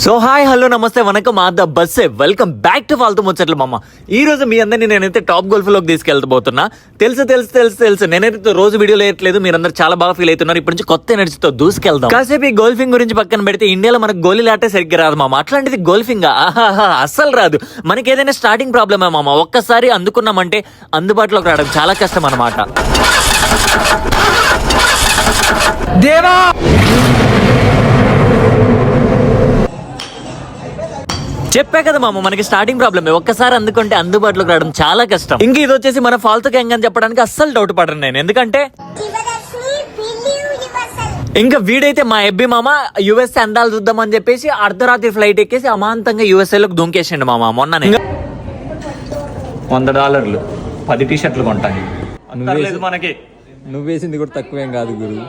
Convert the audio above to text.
So hi hello నమస్తే వనకం ఆద బస్సే welcome back to ఫాల్తూ ముచ్చట్లు మామ. ఈ రోజు మీ అందరినీ నేనైతే టాప్ గోల్ఫ్ లోకి తీసుకెళ్తబోతున్నా. తెలుసు నేనైతే రోజు వీడియో లేట్లేదు, మీరందరూ చాలా బాగా ఫీల్ అవుతున్నారు. ఇప్పటి నుంచి కొత్త ఎనర్జీతో దూసుకెళ్దాం. కాసేపు ఈ గోల్ఫింగ్ గురించి పక్కన పెడితే ఇండియాలో మనకు గోళీలాటే సరిగ్గా రాదు మామ. అట్లాంటిది గోల్ఫింగ్ అస్సలు రాదు. మనకి ఏదైనా స్టార్టింగ్ ప్రాబ్లమే మామ. ఒక్కసారి అందుకున్నామంటే అందుబాటులోకి రావడం చాలా కష్టం అన్నమాట. దేవా చెప్పే కదా మామ, మనకి స్టార్టింగ్ ప్రాబ్లమ్. ఒక్కసారి అందుకుంటే అందుబాటులోకి రావడం చాలా కష్టం. ఇంక ఇది వచ్చేసి మన ఫాల్తూ గ్యాంగ్ అని చెప్పడానికి అస్సలు డౌట్ పడను నేను. ఎందుకంటే ఇంకా వీడైతే మా ఎబ్బి మామ యుఎస్ అందాలు చూద్దామని చెప్పేసి అర్ధరాత్రి ఫ్లైట్ ఎక్కేసి అమాంతంగా యుఎస్ఏ లోకి దుంకేసిండు మామ. మొన్ననే $100 10 టీ షర్ట్లు కొంటాయి. మనకి నువ్వేసింది కూడా తక్కువేం కాదు గురు.